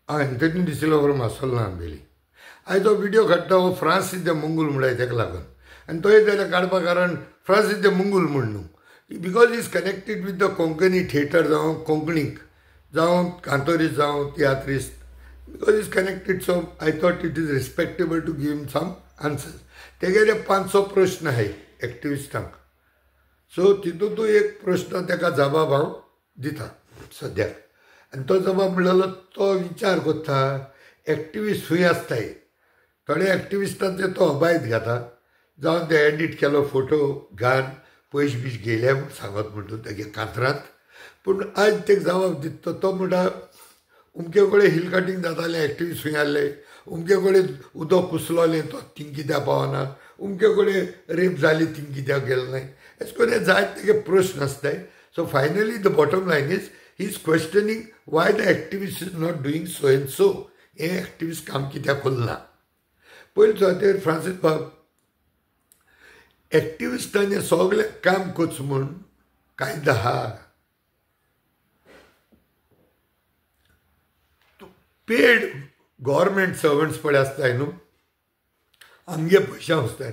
Anthony de Silva मासलो ना आंबेली आयज तो व्हिडिओ काडटा हो फ्रांसीस द मंगूल म्हणटाय ताका लागून आनी तोय जाल्यार काडपा कारण फ्रांसीस द मंगूल म्हण न्हू because is connected with the Konkani theatre जावं कोंकणीक जावं कांतोरीस्ट जावं tiatrist because is connected so I thought it is respectable to give him some answers तेगेले 500 प्रश्न आहाय एक्टिविस्टांक सो तितूंत एक प्रश्न ताका जबाब हांव दिता सद्याक आनी तो जबाब म्हणलेलो तो विचार करता एक्टिविस्ट खंय आसताय थोडे एक्टिविस्टांचे तो अबायत घेता जावन ते एडीट केलो फोटो घाल पयशे बीश गेले म्हूण सांगत म्हणटा तेगे कांतरांत पूण आज तेका जबाब दिता तो म्हणटा उमके कडेन हिल कटींग जातालें एक्टिविस्ट खंय आहले उमके कडेन उदक कुसलोलें तो थिंग कित्याक पावना उमके कडेन रेप जाली थिंग कित्याक गेलो नाय अशें करून जायते तेगे प्रश्न आसताय so finally the bottom line is he is questioning why the activist is not doing so and so हे एक्टिविस्ट काम कित्याक करना पयलीं सुवातेर फ्रांसीस बाब एक्टिविस्टांनी सगळें काम कोच म्हूण कायदो आहा पेड गव्हर्मेंट सर्वंट्स पळय आसताय न्हू आमगे पयशे आसताय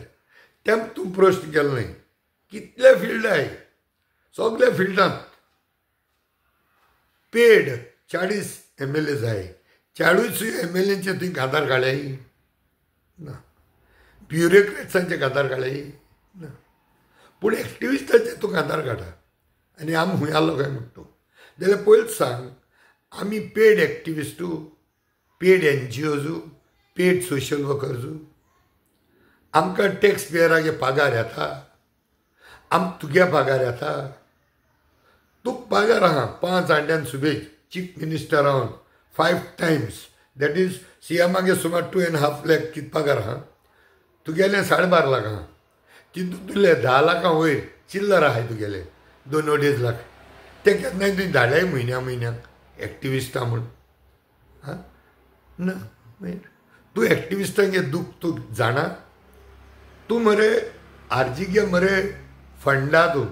तेम तूं प्रश्न केलो न्हय कितले फिल्ड आहाय सगळ्या फिल्डांत पेड 40 MLA जाय 40 MLAंचे तुवें आधार काडल्याय ना ब्युरोक्रेट्सांचे आधार काडल्याय ना पूण एक्टिविस्टांचे तुका आधार काडा आनी आमी खंय आसलो काय म्हणटा जाल्यार पयलींच सांग आमी पेड एक्टिविस्टू पेड NGOजू पेड सोशल वर्कर्जू आमकां टॅक्स पेयरागे पगार येता तुगे पगार येता तुका पगार आहा 5 आंड्यान सुबेज चीफ मिनिस्टर रावन 5 times दॅट इज CMागे सुमार 2.5 लाख कित पगार आहा तुगेलें 12.5 लाख आहा तितून तुले 10 लाखां वयर चिल्लर आहाय तुगेले 2-2.5 लाख ते केन्नाय तुवें धाडल्याय म्हयन्याक एक्टिविस्टां म्हूण हां ना तूं एक्टिविस्टांगे दूख तूं जाणा तूं मरे आर्जीगे मरे फंडातून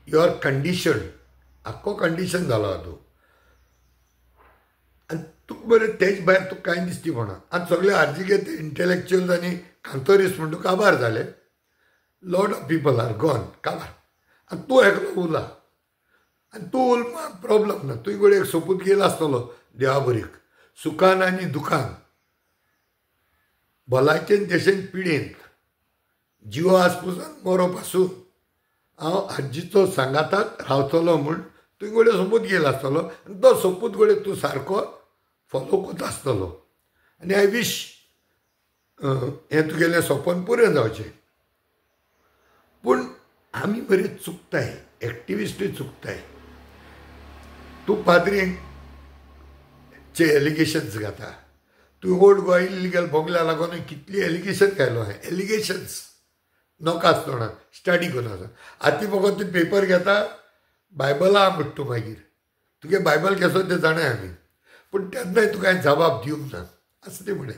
यू आर कंडिशन आख्खो कंडिशन जालो आहा तूं आनी तुका बरें तेज भायर तुका कांय दिसती म्हणा आनी सगळे आर्जीगे ते इंटेलेक्च्युअल्स आनी कांतोरिस्ट म्हण तुका काबार जाले lot of people are gone काबार आनी तूं एकलो उरला आनी तूं उलमा प्रॉब्लम ना तुजे कडेन एक सोपूत गेलो आसतलो देवा बरीक सुखान आनी दुखान भलायकेन देशेन पिडेंत जिव आसपुसान मरो पासून हांव आजीचो सांगाताक रावतलो म्हूण तुजे कडेन सोपूत गेलो आसतलो आनी तो सोपूत कडेन तूं सारको फॉलो करता आसतलो आनी आय वीश हें तुगेलें सोपन पुरें जावचें पूण आमी बरें चुकताय एक्टिविस्टूय चुकताय तूं पाद्रींचे एलिगेशन्स घाता तूं ओल्ड गोवा इलिगल बोगल्या लागून कितली एलिगेशन घायलो हांवें एलिगेशन्स नोका आसतना स्टडी करून आसा आतां फकत तूं पेपर घेता बायबला म्हणटा तूं मागीर तुगे बायबल केसो तें जाणाय आमी पूण तेन्नाय तुका हांवें जबाब दिवंक ना आसा तें म्हणे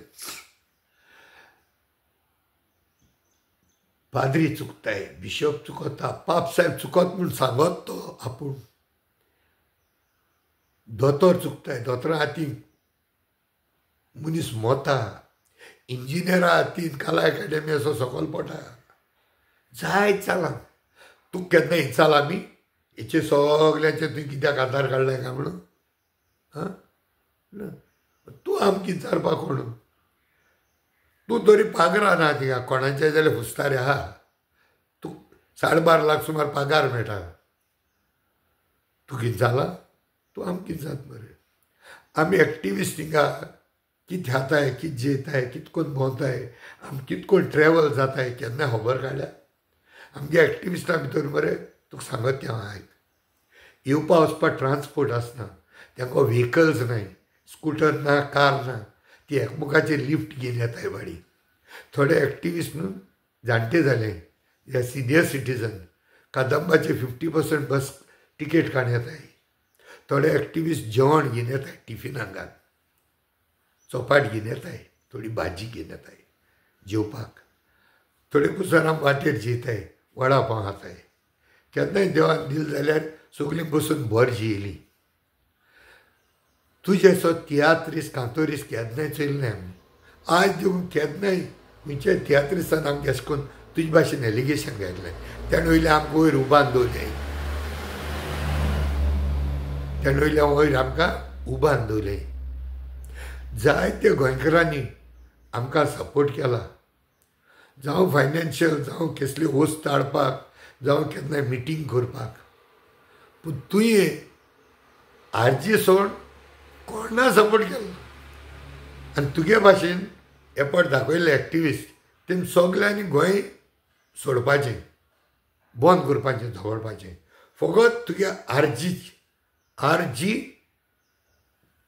पाद्री चुकताय बिशप चुकता पाप साहेब चुकत म्हूण सांगत तो आपूण दोतोर चुकताय दोतोरा हातीन मनीस मोता इंजिनियरा हातीन कला एकाडेमी असो सकयल पडटा जाय चला तूं केन्ना विचारला आमी हेचे सगळ्यांचे तुवें कित्याक आधार काडलाय काय म्हणून हां तूं आमकां विचारपाक कोण तूं तरी पागरा ना थिंगा कोणाचे जाल्यार हुस्तारे आहा तूं 12.5 लाख सुमार पगार मेळटा तूं कितें जाला तूं आमकां कितें जाता मरे आमी एक्टिविस्ट हिंगा कितें खाताय कितें जेताय कितें करून भोंवताय आमी कितें करून ट्रॅवल जाताय केन्ना खबर काडल्या आमगे एक्टिविस्टां भितर मरे तुका सांगत तें हांव आयक येवपा वचपाक ट्रान्सपोर्ट आसना तांकां व्हेकल्स नाय स्कुटर ना कार ना ती एकमुखाचेर लिफ्ट घेवन येताय बाडी थोडे एक्टिविस्ट न्हू जाणटे जाले या सिनियर सिटीजन कदंबाचे 50% बस टिकेट काडून येताय थोडे एक्टिविस्ट जेवण घेवन येताय टिफिनाक घाल चोपाट घेवन येताय थोडी भाजी घेवन येताय जेवपाक थोडे कुसरां वाटेर जेताय वडा पाव खाताय केन्नाय देवान दिल जाल्यार सगळीं बसून भर जेयलीं तुजें सो तियात्रीस कांतोरीस केन्नाय चोयलें आमी आज देखून केन्नाय खंयच्याय तियात्रिस्तान आमकां अशें करून तुजे भाशेन एलिगेशन घातलें तेणें वयल्यान आमकां वयर उबान दवरलें तेणें वयल्यान वयर आमकां उबान दवरलें जायत्या गोंयकारांनी आमकां सपोर्ट केला जावं फायनान्शियल जावं कसली वस्त हाडपाक जावं केन्नाय मिटींग करपाक पूण तुवें आरजी सोड कोणा सपोर्ट केलो आनी तुगे भाशेन एफर्ट दाखयले एक्टिविस्ट तेम सगल्यांनी गोंय सोडपाचें बंद करपाचें झगडपाचें फकत तुगे आरजी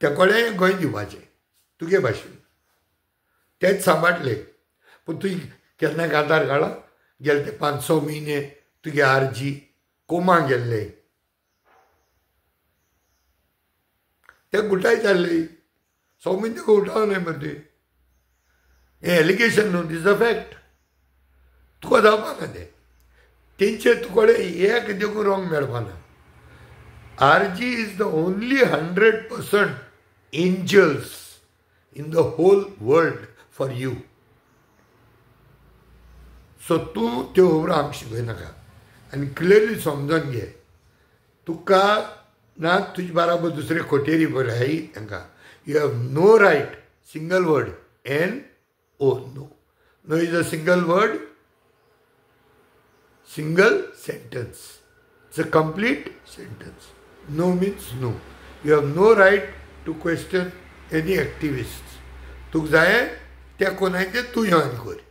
ते कडेन गोंय दिवपाचें तुगे भाशेन तेच सांबाळले पूण तुवें केन्नाय आदार काडला गेले ते 500 म्हयने तुगे आरजी कोमा गेल्ले ते गुटाय जाल्ले सौमीन तेका उठाव न्हय मरे हें एलिगेशन न्हू दीस अ फॅक्ट तुका जावपाना तें तेंचे तुकडे एक देखून रॉंग मेळपाना आरजी is the only 100% angels in the whole world for you so तूं त्यो खबरो आमकां शिकयनाका आनी क्लियरली समजून घे तुका ना तुजे बराबर दुसरे खोटेरी बराय हांकां you have no right single word NO no is a single word single sentence it's a complete sentence no means no you have no right to question any activist तुका जाय ते कोणाय ते तूं येवन कर